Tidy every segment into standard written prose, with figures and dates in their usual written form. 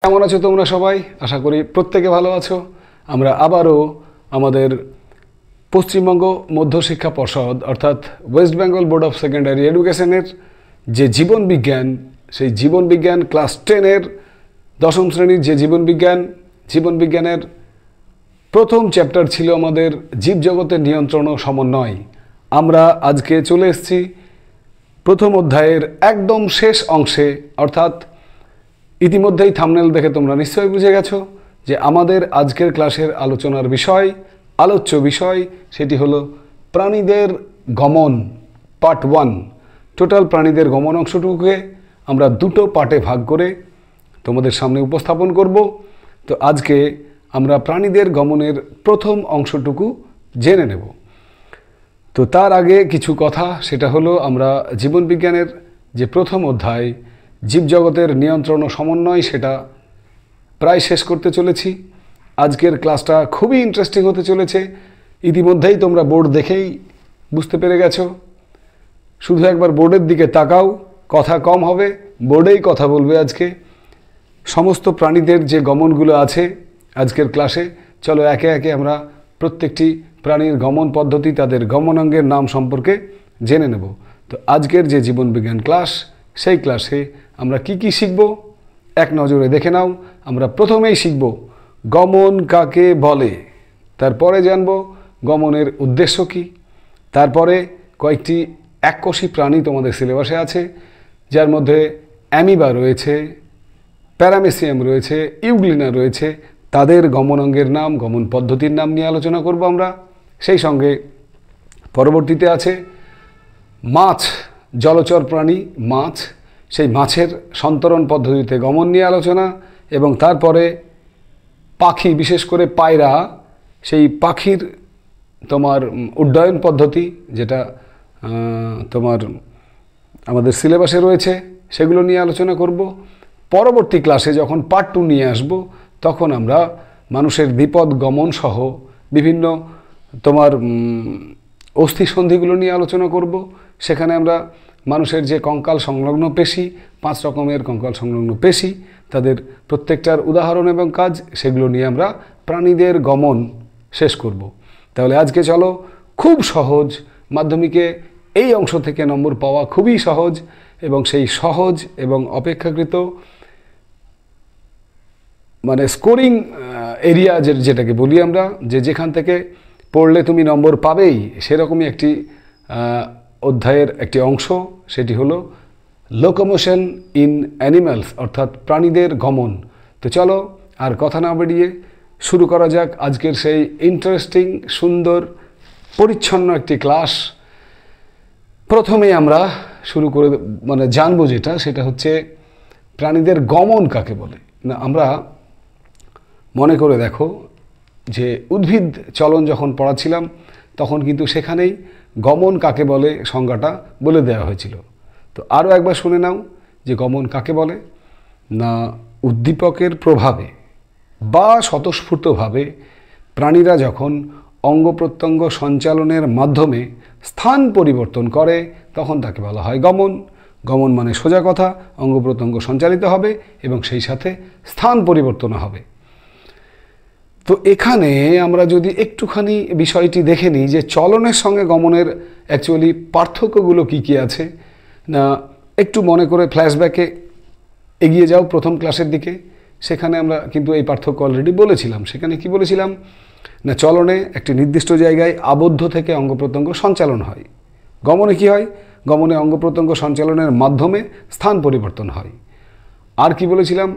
কেমন আছো তোমরা সবাই? আশা করি প্রত্যেকে ভালো আছো। আমরা আবারও আমাদের পশ্চিমবঙ্গ মধ্যশিক্ষা পর্ষদ অর্থাৎ West Bengal board of secondary এডুকেশনের যে জীবন বিজ্ঞান, সেই জীবন বিজ্ঞান ক্লাস 10-এর দশম শ্রেণীর যে জীবন বিজ্ঞানের প্রথম চ্যাপ্টার ছিল আমাদের জীবজগতের নিয়ন্ত্রণ ও সমন্বয়। আমরা আজকে চলে এসেছি প্রথম অধ্যায়ের একদম শেষ অংশে, অর্থাৎ ইতিমধ্যেই থাম্বনেল দেখে তোমরা নিশ্চয়ই বুঝে গেছো যে আমাদের আজকের ক্লাসের আলোচ্য বিষয় সেটি হলো প্রাণীদের গমন পার্ট 1। টোটাল প্রাণীদের গমন অংশটুকুকে আমরা দুটো পার্টে ভাগ করে তোমাদের সামনে উপস্থাপন করব। তো আজকে আমরা প্রাণীদের গমনের প্রথম অংশটুকু জেনে নেব। তো তার আগে কিছু কথা, সেটা হলো আমরা জীবন বিজ্ঞানের যে প্রথম অধ্যায় জীবজগতের নিয়ন্ত্রণ ও সমন্বয় সেটা প্রায় শেষ করতে চলেছি। আজকের ক্লাসটা খুবই ইন্টারেস্টিং হতে চলেছে। ইতিমধ্যেই তোমরা বোর্ড দেখেই বুঝতে পেরে গেছো। শুধু একবার বোর্ডের দিকে তাকাও, কথা কম হবে, বোর্ডেই কথা বলবে আজকে। সমস্ত প্রাণীদের যে গমনগুলো আছে আজকের ক্লাসে, চলো একে একে আমরা প্রত্যেকটি প্রাণীর গমন পদ্ধতি, তাদের গমনাঙ্গের নাম সম্পর্কে জেনে নেব। তো আজকের যে জীবন বিজ্ঞান ক্লাস, সেই ক্লাসে আমরা কি কি শিখব এক নজরে দেখে নাও। আমরা প্রথমেই শিখব গমন কাকে বলে, তারপরে জানব গমনের উদ্দেশ্য কী, তারপরে কয়েকটি এককোষী প্রাণী তোমাদের সিলেবাসে আছে, যার মধ্যে অ্যামিবা রয়েছে, প্যারামেসিয়াম রয়েছে, ইউগ্লিনা রয়েছে, তাদের গমনাঙ্গের নাম, গমন পদ্ধতির নাম নিয়ে আলোচনা করব আমরা। সেই সঙ্গে পরবর্তীতে আছে মাছ, জলচর প্রাণী মাছ, সেই মাছের সন্তরণ পদ্ধতিতে গমন নিয়ে আলোচনা, এবং তারপরে পাখি, বিশেষ করে পায়রা, সেই পাখির তোমার উড্ডয়ন পদ্ধতি যেটা তোমার আমাদের সিলেবাসে রয়েছে, সেগুলো নিয়ে আলোচনা করব। পরবর্তী ক্লাসে যখন পার্ট 2 নিয়ে আসব, তখন আমরা মানুষের দ্বিপদ গমন সহ বিভিন্ন তোমার অস্থিসন্ধিগুলো নিয়ে আলোচনা করব। সেখানে আমরা মানুষের যে কঙ্কাল সংলগ্ন পেশি, 5 রকমের কঙ্কাল সংলগ্ন পেশি, তাদের প্রত্যেকটার উদাহরণ এবং কাজ, সেগুলো নিয়ে আমরা প্রাণীদের গমন শেষ করব। তাহলে আজকে চলো, খুব সহজ, মাধ্যমিকে এই অংশ থেকে নম্বর পাওয়া খুবই সহজ, এবং সেই সহজ এবং অপেক্ষাকৃত মানে স্কোরিং এরিয়া যেটাকে বলি আমরা, যেখান থেকে পড়লে তুমি নম্বর পাবেই, সেরকমই একটি অধ্যায়ের একটি অংশ, সেটি হলো লোকোমোশন ইন অ্যানিম্যালস, অর্থাৎ প্রাণীদের গমন। তো চলো আর কথা না বাড়িয়ে শুরু করা যাক আজকের সেই ইন্টারেস্টিং, সুন্দর, পরিচ্ছন্ন একটি ক্লাস। প্রথমেই আমরা শুরু করে জানবো সেটা হচ্ছে প্রাণীদের গমন কাকে বলে। না, আমরা মনে করে দেখো যে উদ্ভিদ চলন যখন পড়াচ্ছিলাম, তখন কিন্তু সেখানেই গমন কাকে বলে সংজ্ঞাটা বলে দেওয়া হয়েছিল। তো আরও একবার শুনে নাও যে গমন কাকে বলে। না, উদ্দীপকের প্রভাবে বা স্বতঃস্ফূর্তভাবে প্রাণীরা যখন অঙ্গ প্রত্যঙ্গ সঞ্চালনের মাধ্যমে স্থান পরিবর্তন করে, তখন তাকে বলা হয় গমন। গমন মানে সোজা কথা, অঙ্গ প্রত্যঙ্গ সঞ্চালিত হবে এবং সেই সাথে স্থান পরিবর্তন হবে। তো এখানে আমরা যদি একটুখানি বিষয়টি দেখে নিই যে চলনের সঙ্গে গমনের অ্যাকচুয়ালি পার্থক্যগুলো কি কি আছে। না, একটু মনে করে ফ্ল্যাশব্যাকে এগিয়ে যাও প্রথম ক্লাসের দিকে। সেখানে আমরা কিন্তু এই পার্থক্য অলরেডি বলেছিলাম। সেখানে কি বলেছিলাম? না, চলনে একটি নির্দিষ্ট জায়গায় আবদ্ধ থেকে অঙ্গ প্রত্যঙ্গ সঞ্চালন হয়। গমনে কি হয়? গমনে অঙ্গ প্রত্যঙ্গ সঞ্চালনের মাধ্যমে স্থান পরিবর্তন হয়। আর কি বলেছিলাম?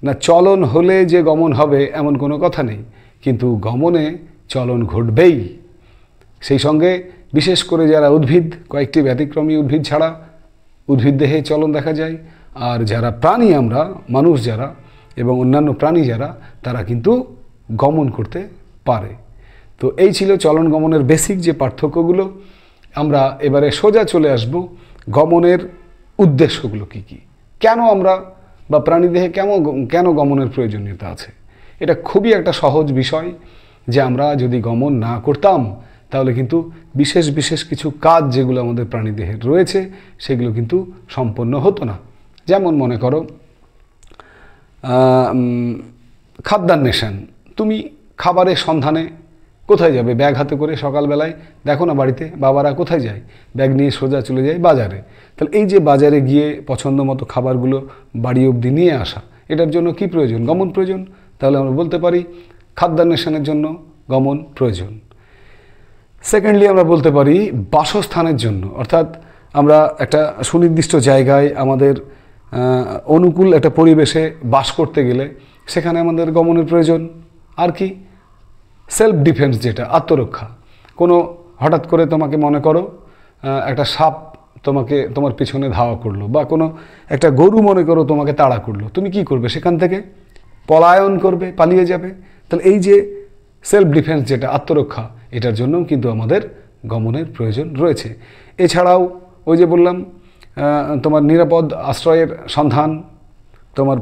না, চলন হলে যে গমন হবে এমন কোনো কথা নেই, কিন্তু গমনে চলন ঘটবেই। সেই সঙ্গে বিশেষ করে যারা উদ্ভিদ, কয়েকটি ব্যতিক্রমী উদ্ভিদ ছাড়া উদ্ভিদ দেহে চলন দেখা যায়, আর যারা প্রাণী, আমরা মানুষ যারা এবং অন্যান্য প্রাণী যারা, তারা কিন্তু গমন করতে পারে। তো এই ছিল চলন গমনের বেসিক যে পার্থক্যগুলো। আমরা এবারে সোজা চলে আসব গমনের উদ্দেশ্যগুলো কি কি, কেন আমরা বা প্রাণীদেহে কেন গমনের প্রয়োজনীয়তা আছে। এটা খুবই একটা সহজ বিষয় যে আমরা যদি গমন না করতাম, তাহলে কিন্তু বিশেষ বিশেষ কিছু কাজ যেগুলো আমাদের প্রাণীদেহের রয়েছে, সেগুলো কিন্তু সম্পন্ন হতো না। যেমন মনে করো খাদ্যান্বেষণ, তুমি খাবারের সন্ধানে কোথায় যাবে? ব্যাগ হাতে করে সকালবেলায় দেখো না বাড়িতে বাবারা কোথায় যায়? ব্যাগ নিয়ে সোজা চলে যায় বাজারে। তাহলে এই যে বাজারে গিয়ে পছন্দ মতো খাবারগুলো বাড়ি অবধি নিয়ে আসা, এটার জন্য কি প্রয়োজন? গমন প্রয়োজন। তাহলে আমরা বলতে পারি খাদ্যান্বেষণের জন্য গমন প্রয়োজন। সেকেন্ডলি আমরা বলতে পারি বাসস্থানের জন্য, অর্থাৎ আমরা একটা সুনির্দিষ্ট জায়গায় আমাদের অনুকূল একটা পরিবেশে বাস করতে গেলে সেখানে আমাদের গমনের প্রয়োজন। আর কি? সেলফ ডিফেন্স, যেটা আত্মরক্ষা। কোনো হঠাৎ করে তোমাকে মনে করো একটা সাপ তোমার পিছনে ধাওয়া করলো, বা কোনো একটা গরু মনে করো তোমাকে তাড়া করলো, তুমি কি করবে? সেখান থেকে পলায়ন করবে, পালিয়ে যাবে। তাহলে এই যে সেলফ ডিফেন্স, যেটা আত্মরক্ষা, এটার জন্যও কিন্তু আমাদের গমনের প্রয়োজন রয়েছে। এছাড়াও ওই যে বললাম তোমার নিরাপদ আশ্রয়ের সন্ধান, তোমার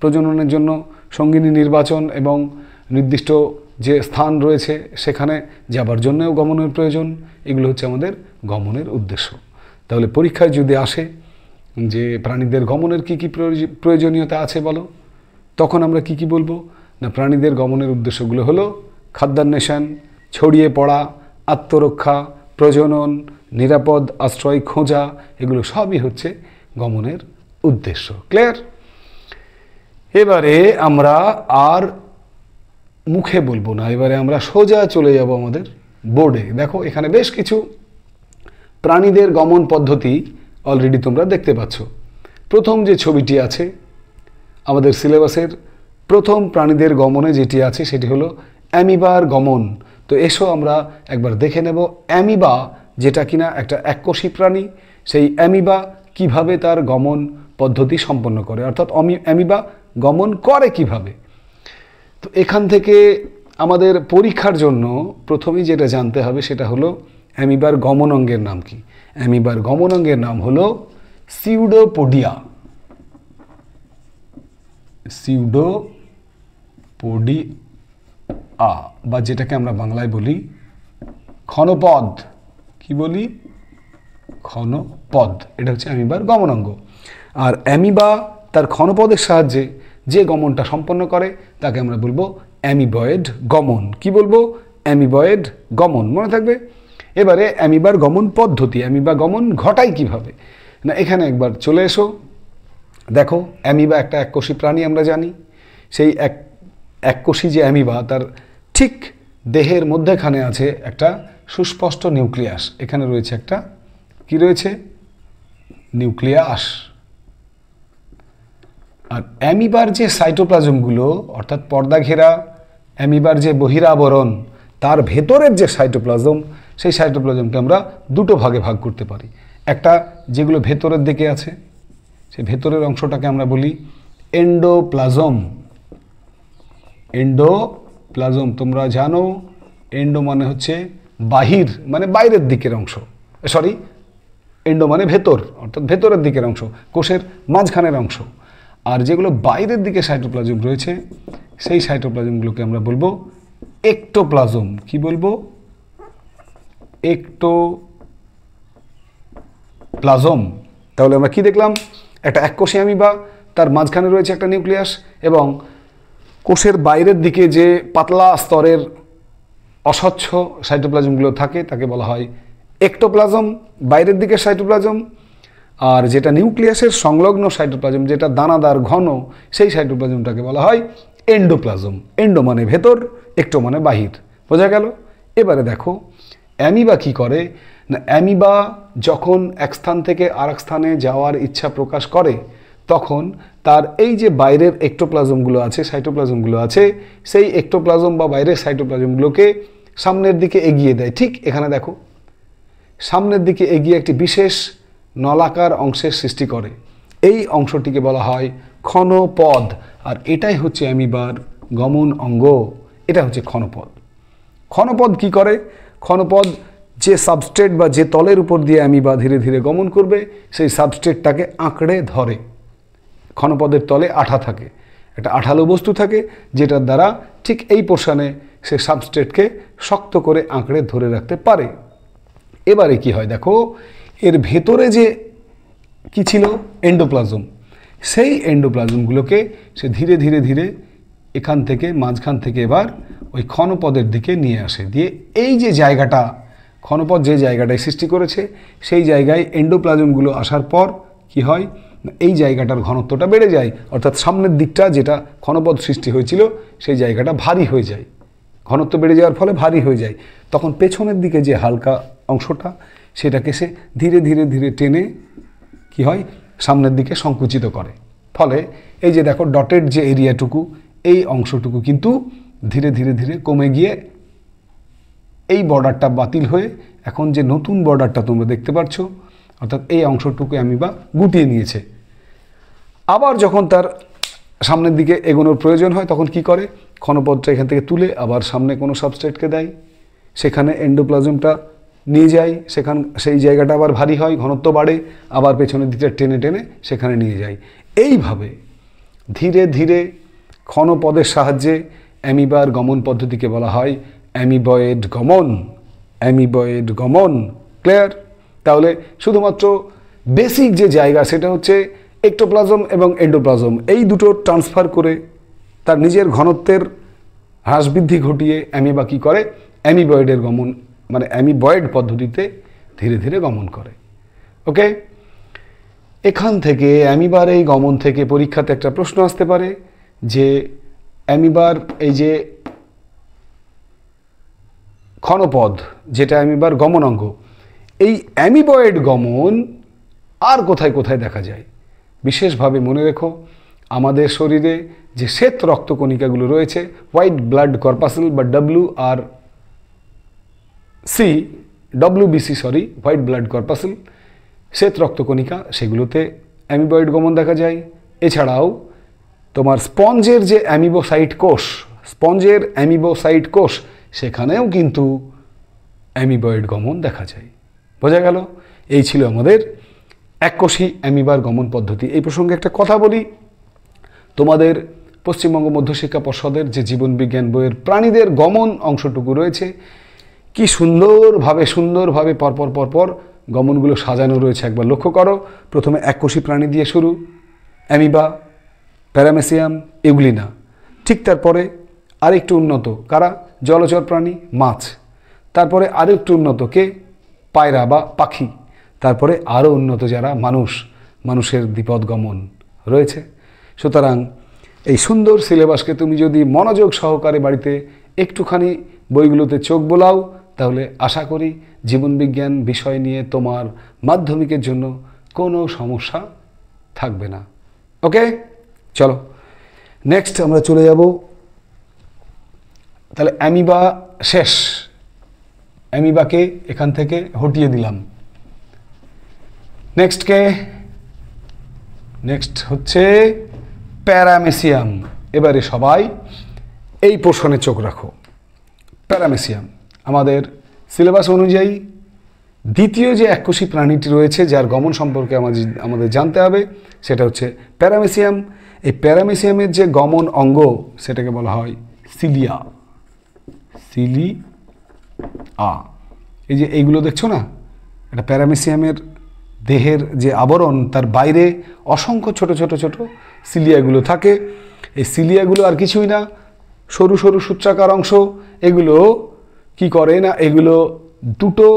প্রজননের জন্য সঙ্গিনী নির্বাচন এবং নির্দিষ্ট যে স্থান রয়েছে সেখানে যাবার জন্যও গমনের প্রয়োজন। এগুলো হচ্ছে আমাদের গমনের উদ্দেশ্য। তাহলে পরীক্ষায় যদি আসে যে প্রাণীদের গমনের কী কী প্রয়োজনীয়তা আছে বলো, তখন আমরা কি বলবো? না, প্রাণীদের গমনের উদ্দেশ্যগুলো হলো খাদ্যান্বেষণ, ছড়িয়ে পড়া, আত্মরক্ষা, প্রজনন, নিরাপদ আশ্রয় খোঁজা, এগুলো সবই হচ্ছে গমনের উদ্দেশ্য। ক্লিয়ার? এবারে আমরা আর মুখে বলবো না, এবারে আমরা সোজা চলে যাব আমাদের বোর্ডে। দেখো এখানে বেশ কিছু প্রাণীদের গমন পদ্ধতি অলরেডি তোমরা দেখতে পাচ্ছ। প্রথম যে ছবিটি আছে আমাদের সিলেবাসের প্রথম প্রাণীদের গমনে যেটি আছে সেটি হলো অ্যামিবার গমন। তো এসো আমরা একবার দেখে নেব অ্যামিবা, যেটা কিনা একটা এককোষী প্রাণী, সেই অ্যামিবা কিভাবে তার গমন পদ্ধতি সম্পন্ন করে, অর্থাৎ অ্যামিবা গমন করে কিভাবে। তো এখান থেকে আমাদের পরীক্ষার জন্য প্রথমেই যেটা জানতে হবে সেটা হলো অ্যামিবার গমন অঙ্গের নাম কি। অ্যামিবার গমন অঙ্গের নাম হলো সিউডোপোডিয়া। সিউডোপোডিয়া, বা যেটাকে আমরা বাংলায় বলি ক্ষণপদ। কি বলি? ক্ষণপদ। এটা হচ্ছে অ্যামিবার গমন অঙ্গ। আর অ্যামিবা তার ক্ষণপদের সাহায্যে যে গমনটা সম্পন্ন করে তাকে আমরা বলবো অ্যামিবয়েড গমন। কি বলবো? অ্যামিবয়েড গমন। মনে থাকবে। এবারে অ্যামিবার গমন পদ্ধতি, অ্যামিবা গমন ঘটায় কিভাবে, না এখানে একবার চলে এসো। দেখো অ্যামিবা একটা এককোষী প্রাণী, আমরা জানি। সেই এককোষী যে অ্যামিবা, তার ঠিক দেহের মধ্যেখানে আছে একটা সুস্পষ্ট নিউক্লিয়াস। এখানে রয়েছে একটা কি রয়েছে? নিউক্লিয়াস। আর অ্যামিবার যে সাইটোপ্লাজমগুলো, অর্থাৎ পর্দা ঘেরা অ্যামিবার যে বহিরাবরণ, তার ভেতরের যে সাইটোপ্লাজম, সেই সাইটোপ্লাজমকে আমরা দুটো ভাগে ভাগ করতে পারি। একটা যেগুলো ভেতরের দিকে আছে, সেই ভেতরের অংশটাকে আমরা বলি এন্ডোপ্লাজম। এন্ডোপ্লাজম তোমরা জানো, এন্ডো মানে হচ্ছে বাহির, মানে বাইরের দিকের অংশ। সরি, এন্ডো মানে ভেতর, অর্থাৎ ভেতরের দিকের অংশ, কোষের মাঝখানের অংশ। আর যেগুলো বাইরের দিকে সাইটোপ্লাজম রয়েছে, সেই সাইটোপ্লাজমগুলোকে আমরা বলবো একটোপ্লাজম। কি বলবো? একটোপ্লাজম। তাহলে আমরা কি দেখলাম? একটা এককোষী অ্যামিবা, তার মাঝখানে রয়েছে একটা নিউক্লিয়াস, এবং কোষের বাইরের দিকে যে পাতলা স্তরের অস্বচ্ছ সাইটোপ্লাজমগুলো থাকে তাকে বলা হয় একটোপ্লাজম, বাইরের দিকে সাইটোপ্লাজম। আর যেটা নিউক্লিয়াসের সংলগ্ন সাইটোপ্লাজম, যেটা দানাদার ঘন, সেই সাইটোপ্লাজমটাকে বলা হয় এন্ডোপ্লাজম। এন্ডো মানে ভেতর, একটো মানে বাহির। বোঝা গেল? এবারে দেখো অ্যামিবা কি করে না, অ্যামিবা যখন এক স্থান থেকে আরেক স্থানে যাওয়ার ইচ্ছা প্রকাশ করে, তখন তার এই যে বাইরের একটোপ্লাজমগুলো আছে, সাইটোপ্লাজমগুলো আছে, সেই একটোপ্লাজম বা বাইরের সাইটোপ্লাজমগুলোকে সামনের দিকে এগিয়ে দেয়। ঠিক এখানে দেখো, সামনের দিকে এগিয়ে একটি বিশেষ নলাকার অংশের সৃষ্টি করে। এই অংশটিকে বলা হয় ক্ষণপদ। আর এটাই হচ্ছে অ্যামিবার গমন অঙ্গ। এটা হচ্ছে ক্ষণপদ। ক্ষণপদ কি করে? ক্ষণপদ যে সাবস্ট্রেট বা যে তলের উপর দিয়ে অ্যামিবা ধীরে ধীরে গমন করবে, সেই সাবস্ট্রেটটাকে আঁকড়ে ধরে। ক্ষণপদের তলে আঠা থাকে, একটা আঠালো বস্তু থাকে, যেটার দ্বারা ঠিক এই পোর্শনে সে সাবস্ট্রেটকে শক্ত করে আঁকড়ে ধরে রাখতে পারে। এবারে কি হয় দেখো, এর ভেতরে যে কি ছিল? এন্ডোপ্লাজম। সেই এন্ডোপ্লাজমগুলোকে সে ধীরে ধীরে ধীরে এখান থেকে মাঝখান থেকে এবার ওই ক্ষণপদের দিকে নিয়ে আসে, দিয়ে এই যে জায়গাটা ক্ষণপদ যে জায়গাটায় সৃষ্টি করেছে সেই জায়গায় এন্ডোপ্লাজমগুলো আসার পর কি হয়, এই জায়গাটার ঘনত্বটা বেড়ে যায়, অর্থাৎ সামনের দিকটা যেটা ক্ষণপদ সৃষ্টি হয়েছিল সেই জায়গাটা ভারী হয়ে যায়, ঘনত্ব বেড়ে যাওয়ার ফলে ভারী হয়ে যায়। তখন পেছনের দিকে যে হালকা অংশটা সেটাকে সে ধীরে ধীরে ধীরে টেনে কি হয় সামনের দিকে সংকুচিত করে, ফলে এই যে দেখো ডটেড যে এরিয়াটুকু এই অংশটুকু কিন্তু ধীরে ধীরে ধীরে কমে গিয়ে এই বর্ডারটা বাতিল হয়ে এখন যে নতুন বর্ডারটা তোমরা দেখতে পাচ্ছ, অর্থাৎ এই অংশটুকু অ্যামিবা গুটিয়ে নিয়েছে। আবার যখন তার সামনের দিকে এগোনোর প্রয়োজন হয় তখন কি করে, ক্ষণপদটা এখান থেকে তুলে আবার সামনে কোনো সাবস্ট্রেটকে দেয়, সেখানে এন্ডোপ্লাজমটা নিয়ে যায়, সেই জায়গাটা আবার ভারী হয়, ঘনত্ব বাড়ে, আবার পেছনের দিকটা টেনে টেনে সেখানে নিয়ে যায়। এইভাবে ধীরে ধীরে ক্ষণপদের সাহায্যে অ্যামিবার গমন পদ্ধতিকে বলা হয় অ্যামিবয়েড গমন। অ্যামিবয়েড গমন, ক্লিয়ার? তাহলে শুধুমাত্র বেসিক যে জায়গা সেটা হচ্ছে এক্টোপ্লাজম এবং এন্ডোপ্লাজম, এই দুটো ট্রান্সফার করে তার নিজের ঘনত্বের হ্রাস বৃদ্ধি ঘটিয়ে অ্যামিবা কী করে, অ্যামিবয়েডের গমন মানে অ্যামিবয়েড পদ্ধতিতে ধীরে ধীরে গমন করে। ওকে, এখান থেকে অ্যামিবার এই গমন থেকে পরীক্ষাতে একটা প্রশ্ন আসতে পারে যে অ্যামিবার এই যে ক্ষণপদ যেটা অ্যামিবার গমন অঙ্গ, এই অ্যামিবয়েড গমন আর কোথায় কোথায় দেখা যায়। বিশেষভাবে মনে রেখো আমাদের শরীরে যে শ্বেত রক্তকণিকাগুলো রয়েছে, হোয়াইট ব্লাড কর্পাসেল বা ডব্লিউবিসি হোয়াইট ব্লাড কর্পাসেল, শ্বেত রক্তকণিকা, সেগুলোতে অ্যামিবয়েড গমন দেখা যায়। এছাড়াও তোমার স্পঞ্জের যে অ্যামিবোসাইট কোষ সেখানেও কিন্তু অ্যামিবয়েড গমন দেখা যায়। বোঝা গেল? এই ছিল আমাদের এককোষী অ্যামিবার গমন পদ্ধতি। এই প্রসঙ্গে একটা কথা বলি, তোমাদের পশ্চিমবঙ্গ মধ্যশিক্ষা পর্ষদের যে জীবনবিজ্ঞান বইয়ের প্রাণীদের গমন অংশটুকু রয়েছে, কি সুন্দরভাবে পরপর গমনগুলো সাজানো রয়েছে, একবার লক্ষ্য করো। প্রথমে এককোষী প্রাণী দিয়ে শুরু, অ্যামিবা, প্যারামেসিয়াম, ইউগ্লিনা। ঠিক তারপরে আরেকটু উন্নত কারা, জলচর প্রাণী, মাছ। তারপরে আরেকটু উন্নত কে, পায়রা বা পাখি। তারপরে আরও উন্নত যারা মানুষের দ্বিপদ গমন রয়েছে। সুতরাং এই সুন্দর সিলেবাসকে তুমি যদি মনোযোগ সহকারে বাড়িতে একটুখানি বইগুলোতে চোখ বোলাও, তাহলে আশা করি জীবনবিজ্ঞান বিষয় নিয়ে তোমার মাধ্যমিকের জন্য কোনো সমস্যা থাকবে না। ওকে, চলো নেক্সট আমরা চলে যাব। তাহলে অ্যামিবা শেষ, অ্যামিবাকে এখান থেকে হটিয়ে দিলাম। নেক্সট হচ্ছে প্যারামেসিয়াম। এবারে সবাই এই পোর্শনে চোখ রাখো। প্যারামেসিয়াম আমাদের সিলেবাস অনুযায়ী দ্বিতীয় যে এককোষী প্রাণীটি রয়েছে যার গমন সম্পর্কে আমাদের জানতে হবে সেটা হচ্ছে প্যারামেসিয়াম। এই প্যারামেসিয়ামের যে গমন অঙ্গ সেটাকে বলা হয় সিলিয়া। এই যে এইগুলো দেখছো না, এটা প্যারামেসিয়ামের দেহের যে আবরণ, তার বাইরে অসংখ্য ছোট সিলিয়াগুলো থাকে। এই সিলিয়াগুলো আর কিছুই না, সরু সূত্রাকার অংশ। এগুলো কি করে না, এগুলো দুটো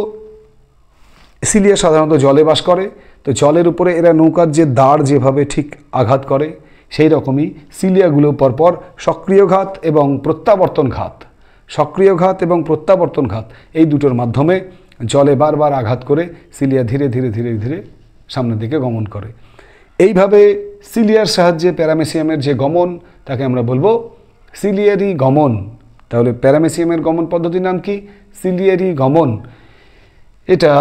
সিলিয়া সাধারণত জলে বাস করে, তো জলের উপরে এরা নৌকার যে দাঁড় যেভাবে ঠিক আঘাত করে সেই রকমই সিলিয়াগুলো পরপর সক্রিয় ঘাত এবং প্রত্যাবর্তন ঘাত এই দুটোর মাধ্যমে জলে বারবার আঘাত করে সিলিয়া ধীরে ধীরে সামনের দিকে গমন করে। এইভাবে সিলিয়ার সাহায্যে প্যারামেসিয়ামের যে গমন তাকে আমরা বলবো সিলিয়ারি গমন। তাহলে প্যারামেসিয়ামের গমন পদ্ধতির নাম কি? সিলিয়ারি গমন। এটা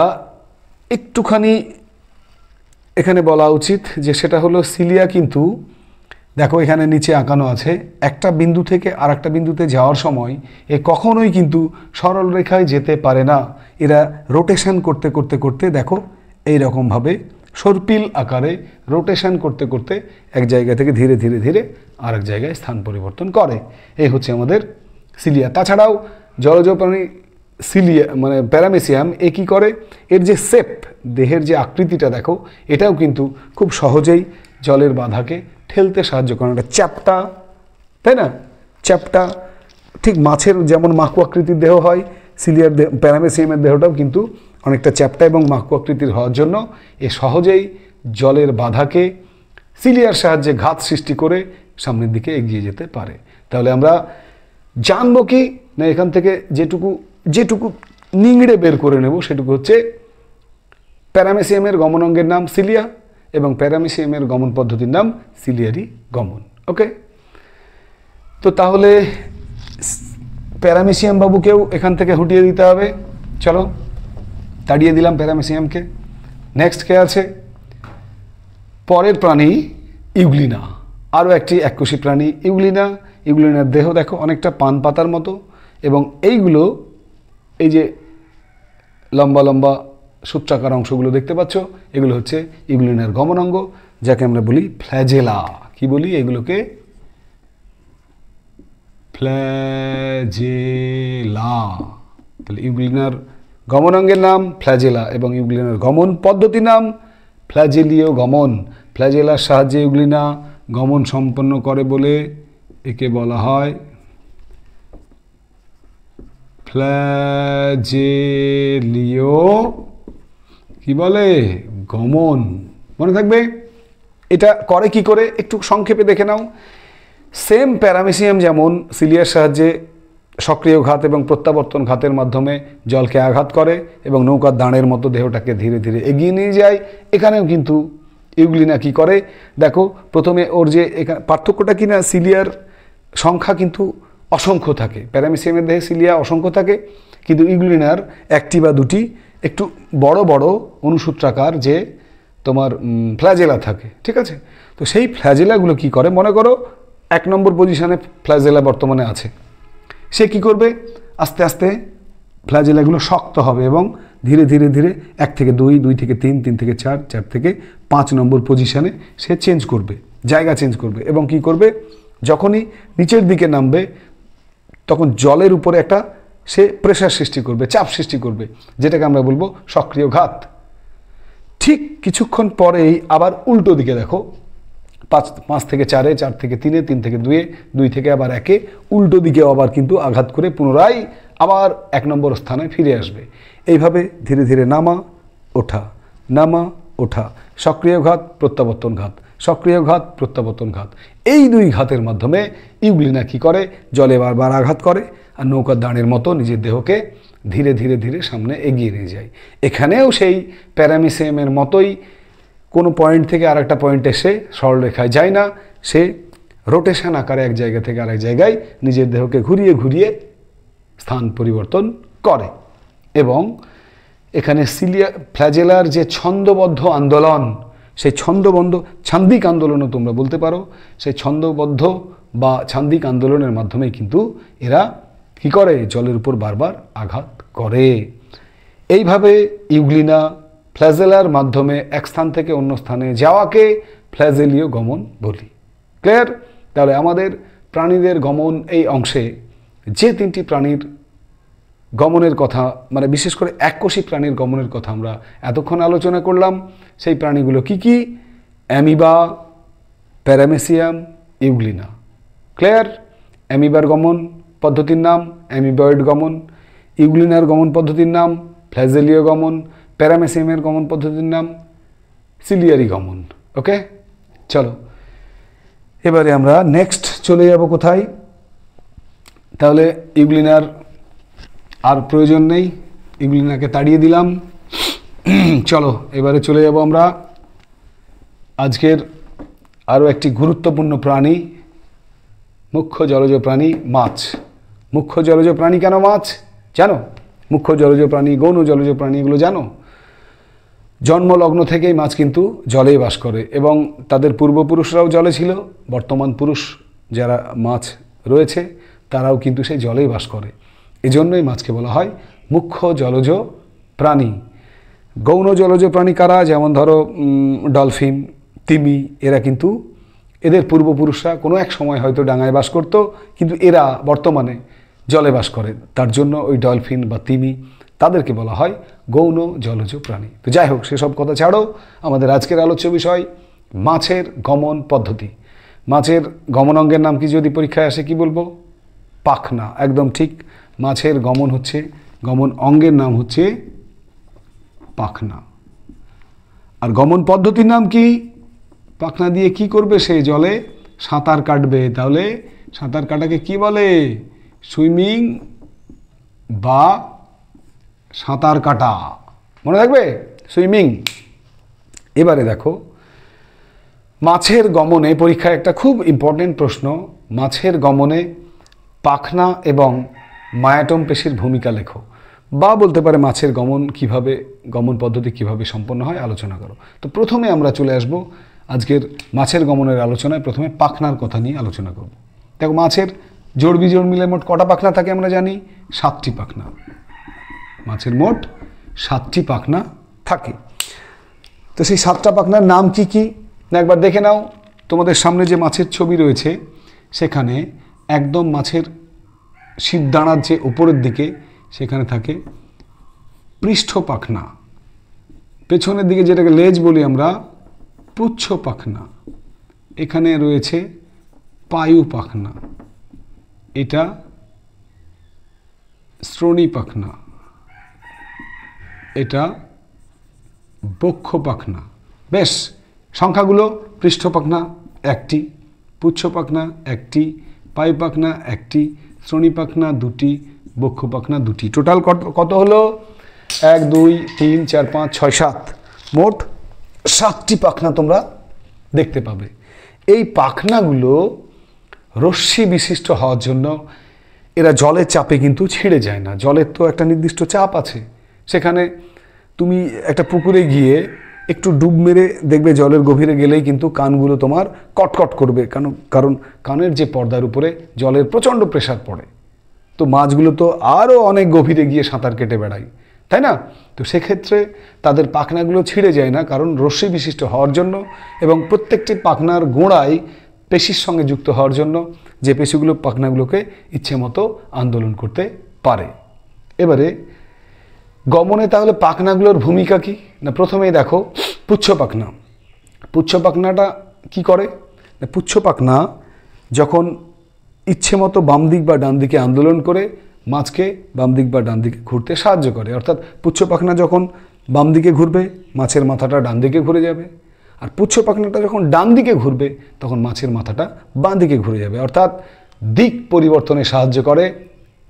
একটুখানি এখানে বলা উচিত যে সেটা হলো সিলিয়া কিন্তু দেখো এখানে নিচে আঁকানো আছে, একটা বিন্দু থেকে আর একটা বিন্দুতে যাওয়ার সময় এ কখনোই কিন্তু সরল রেখায় যেতে পারে না। এরা রোটেশন করতে দেখো এইরকমভাবে সর্পিল আকারে রোটেশন করতে এক জায়গা থেকে ধীরে ধীরে আরেক জায়গায় স্থান পরিবর্তন করে। এই হচ্ছে আমাদের সিলিয়া। তাছাড়াও জলজ প্রাণী সিলিয়া মানে প্যারামেসিয়াম এ কী করে, এর যে শেপ, দেহের যে আকৃতিটা দেখো, এটাও কিন্তু খুব সহজেই জলের বাধাকে ঠেলতে সাহায্য করে, একটা চ্যাপ্টা, তাই না? চ্যাপ্টা, ঠিক মাছের যেমন মাকু আকৃতির দেহ হয়, সিলিয়ার প্যারামেসিয়ামের দেহটাও কিন্তু অনেকটা চ্যাপ্টা এবং মাকু আকৃতির হওয়ার জন্য এ সহজেই জলের বাধাকে সিলিয়ার সাহায্যে ঘাত সৃষ্টি করে সামনের দিকে এগিয়ে যেতে পারে। তাহলে আমরা জানবো কি না, এখান থেকে যেটুকু নিংড়ে বের করে নেব সেটুকু হচ্ছে প্যারামেসিয়ামের গমন অঙ্গের নাম সিলিয়া এবং প্যারামেসিয়ামের গমন পদ্ধতির নাম সিলিয়ারি গমন। ওকে, তো তাহলে প্যারামেসিয়াম বাবুকেও এখান থেকে হটিয়ে দিতে হবে। চলো, তাড়িয়ে দিলাম প্যারামেসিয়ামকে। নেক্সট কে আছে? পরের প্রাণী ইউগ্লিনা, আরও একটি এককোষী প্রাণী ইউগ্লিনা। ইউগ্লিনার দেহ দেখো অনেকটা পান পাতার মতো, এবং এইগুলো, এই যে লম্বা লম্বা সূত্রাকার অংশগুলো দেখতে পাচ্ছ, এগুলো হচ্ছে ইউগ্লিনার গমন অঙ্গ, যাকে আমরা বলি ফ্ল্যাজেলা। কি বলি এগুলোকে? ফ্ল্যাজেলা। তাহলে ইউগ্লিনার গমন অঙ্গের নাম ফ্ল্যাজেলা এবং ইউগ্লিনার গমন পদ্ধতির নাম ফ্ল্যাজেলীয় গমন। ফ্ল্যাজেলার সাহায্যে ইউগ্লিনা গমন সম্পন্ন করে বলে একে বলা হয় ফ্ল্যাজেলীয় কি বলে গমন। মনে থাকবে এটা করে কি করে, একটু সংক্ষেপে দেখে নাও। সেম প্যারামেসিয়াম যেমন সিলিয়ার সাহায্যে সক্রিয় ঘাত এবং প্রত্যাবর্তন ঘাতের মাধ্যমে জলকে আঘাত করে এবং নৌকার দাঁড়ের মতো দেহটাকে ধীরে ধীরে এগিয়ে নিয়ে যায়, এখানেও কিন্তু ইউগ্লিনা কি করে দেখো। প্রথমে ওর যে এখানে পার্থক্যটা কি না, সিলিয়ার সংখ্যা কিন্তু অসংখ্য থাকে, প্যারামেসিয়ামের দেহে সিলিয়া অসংখ্য থাকে, কিন্তু ইউগ্লিনার একটি বা দুটি একটু বড় বড় অনুসূত্রাকার যে তোমার ফ্ল্যাজেলা থাকে। ঠিক আছে, তো সেই ফ্ল্যাজেলাগুলো কি করে, মনে করো 1 নম্বর পজিশনে ফ্ল্যাজেলা বর্তমানে আছে, সে কি করবে, আস্তে আস্তে ফ্ল্যাজেলাগুলো শক্ত হবে এবং ধীরে ধীরে ধীরে 1 থেকে 2, 2 থেকে 3, 3 থেকে 4, 4 থেকে 5 নম্বর পজিশনে সে চেঞ্জ করবে, জায়গা চেঞ্জ করবে, এবং কি করবে, যখনই নিচের দিকে নামবে তখন জলের উপরে একটা সে প্রেসার সৃষ্টি করবে, চাপ সৃষ্টি করবে, যেটাকে আমরা বলবো সক্রিয় ঘাত। ঠিক কিছুক্ষণ পরেই আবার উল্টো দিকে দেখো, 5 থেকে 4, 4 থেকে 3, 3 থেকে 2, 2 থেকে আবার 1, উল্টো দিকে আবার কিন্তু আঘাত করে পুনরায় আবার 1 নম্বর স্থানে ফিরে আসবে। এইভাবে ধীরে ধীরে নামা ওঠা, নামা ওঠা, সক্রিয় ঘাত প্রত্যাবর্তন ঘাত, সক্রিয় ঘাত প্রত্যাবর্তন ঘাত, এই 2 ঘাতের মাধ্যমে ইউগ্লিনা কি করে, জলে বারবার আঘাত করে আর নৌকার দাঁড়ের মতো নিজের দেহকে ধীরে ধীরে ধীরে সামনে এগিয়ে নিয়ে যায়। এখানেও সেই প্যারামেসিয়ামের মতোই কোনো পয়েন্ট থেকে আরেকটা পয়েন্টে সে সরলরেখায় যায় না, সে রোটেশন আকারে এক জায়গা থেকে আরেক জায়গায় নিজের দেহকে ঘুরিয়ে ঘুরিয়ে স্থান পরিবর্তন করে। এবং এখানে ফ্ল্যাজেলার যে ছন্দবদ্ধ আন্দোলন, সেই ছন্দবদ্ধ ছান্দিক আন্দোলনও তোমরা বলতে পারো, সেই ছন্দবদ্ধ বা ছান্দিক আন্দোলনের মাধ্যমে কিন্তু এরা কি করে, জলের উপর বারবার আঘাত করে। এইভাবে ইউগ্লিনা ফ্ল্যাজেলার মাধ্যমে এক স্থান থেকে অন্য স্থানে যাওয়াকে ফ্ল্যাজেলীয় গমন বলি। ক্লিয়ার? তাহলে আমাদের প্রাণীদের গমন এই অংশে যে 3টি প্রাণীর গমনের কথা, মানে বিশেষ করে এককোষী প্রাণীর গমনের কথা আমরা এতক্ষণ আলোচনা করলাম, সেই প্রাণীগুলো কি কি? Amoeba, paramecium, euglena. ক্লিয়ার? অ্যামিবার গমন পদ্ধতির নাম অ্যামিবয়েড গমন, ইউগ্লিনার গমন পদ্ধতির নাম ফ্ল্যাজেলীয় গমন, প্যারামেসিয়ামের গমন পদ্ধতির নাম সিলিয়ারি গমন। ওকে, চলো এবারে আমরা নেক্সট চলে যাব কোথায়? তাহলে ইউগ্লিনার আর প্রয়োজন নেই, ইউগ্লিনাকে তাড়িয়ে দিলাম। চলো এবারে চলে যাব আমরা আজকের আরও একটি গুরুত্বপূর্ণ প্রাণী, মুখ্য জলজ প্রাণী মাছ। মুখ্য জলজ প্রাণী কেন মাছ জানো? মুখ্য জলজ প্রাণী, গৌণ জলজ প্রাণী, এগুলো জানো? জন্মলগ্ন থেকেই মাছ কিন্তু জলেই বাস করে এবং তাদের পূর্বপুরুষরাও জলে ছিল, বর্তমান পুরুষ যারা মাছ রয়েছে তারাও কিন্তু সেই জলেই বাস করে। এজন্যই মাছকে বলা হয় মুখ্য জলজ প্রাণী। গৌণ জলজ প্রাণী কারা? যেমন ধরো ডলফিন, তিমি, এরা কিন্তু এদের পূর্বপুরুষরা কোনো এক সময় হয়তো ডাঙায় বাস করত, কিন্তু এরা বর্তমানে জলে বাস করে, তার জন্য ওই ডলফিন বা তিমি তাদেরকে বলা হয় গৌণ জলজ প্রাণী। তো যাই হোক, সেসব কথা ছাড়ো, আমাদের আজকের আলোচ্য বিষয় মাছের গমন পদ্ধতি। মাছের গমন অঙ্গের নাম কি যদি পরীক্ষায় আসে কি বলবো? পাখনা। একদম ঠিক, মাছের গমন অঙ্গের নাম হচ্ছে পাখনা। আর গমন পদ্ধতির নাম কি? পাখনা দিয়ে কি করবে? সে জলে সাঁতার কাটবে। তাহলে সাঁতার কাটাকে কি বলে? সুইমিং বা সাঁতার কাটা। মনে থাকবে? সুইমিং। এবারে দেখো, মাছের গমনে পরীক্ষায় একটা খুব ইম্পর্টেন্ট প্রশ্ন, মাছের গমনে পাখনা এবং মায়াটম পেশির ভূমিকা লেখো, বা বলতে পারে মাছের গমন পদ্ধতি কিভাবে সম্পন্ন হয় আলোচনা করো। তো প্রথমে আমরা চলে আসব আজকের মাছের গমনের আলোচনায়। প্রথমে পাখনার কথা নিয়ে আলোচনা করব। দেখো, মাছের জোড় বিজোড় মিলে মোট কটা পাখনা থাকে আমরা জানি? 7টি পাখনা। মাছের মোট 7টি পাখনা থাকে। তো সেই 7টা পাখনার নাম কি কি না একবার দেখে নাও। তোমাদের সামনে যে মাছের ছবি রয়েছে সেখানে একদম মাছের শিরদাঁড়ার যে উপরের দিকে সেখানে থাকে পৃষ্ঠ পাখনা, পেছনের দিকে যেটাকে লেজ বলি আমরা পুচ্ছ পাখনা, এখানে রয়েছে পায়ু পাখনা, এটা শ্রোণী পাখনা, এটা বক্ষ পাখনা। বেশ, সংখ্যাগুলো: পৃষ্ঠ পাখনা 1টি, পুচ্ছ পাখনা 1টি, পায়ু পাখনা 1টি, শ্রোণী পাখনা 2টি, বক্ষ পাখনা 2টি। টোটাল কত হলো? 1 2 3 4 5 6 7, মোট 7টি পাখনা তোমরা দেখতে পাবে। এই পাখনাগুলো রশ্মি বিশিষ্ট হওয়ার জন্য এরা জলের চাপে কিন্তু ছিঁড়ে যায় না। জলের তো একটা নির্দিষ্ট চাপ আছে। সেখানে তুমি একটা পুকুরে গিয়ে একটু ডুব মেরে দেখবে জলের গভীরে গেলেই কিন্তু কানগুলো তোমার কটকট করবে, কারণ কানের যে পর্দার উপরে জলের প্রচণ্ড প্রেসার পড়ে। তো মাছগুলো তো আরও অনেক গভীরে গিয়ে সাঁতার কেটে বেড়ায়, তাই না? তো সেক্ষেত্রে তাদের পাখনাগুলো ছিঁড়ে যায় না, কারণ রশ্মি বিশিষ্ট হওয়ার জন্য এবং প্রত্যেকটি পাখনার গোড়ায় পেশির সঙ্গে যুক্ত হওয়ার জন্য, যে পেশিগুলো পাখনাগুলোকে ইচ্ছে মতো আন্দোলন করতে পারে। এবারে গমনে তাহলে পাখনাগুলোর ভূমিকা কি না? প্রথমেই দেখো পুচ্ছ পাখনা। পুচ্ছ পাখনাটা কি করে না? পুচ্ছ পাখনা যখন ইচ্ছে মতো বাম দিক বা ডান দিকে আন্দোলন করে মাছকে বাম দিক বা ডান দিকে ঘুরতে সাহায্য করে। অর্থাৎ পুচ্ছ পাখনা যখন বাম দিকে ঘুরবে মাছের মাথাটা ডান দিকে ঘুরে যাবে, আর পুচ্ছ পাখনাটা যখন ডান দিকে ঘুরবে তখন মাছের মাথাটা বাঁ দিকে ঘুরে যাবে। অর্থাৎ দিক পরিবর্তনে সাহায্য করে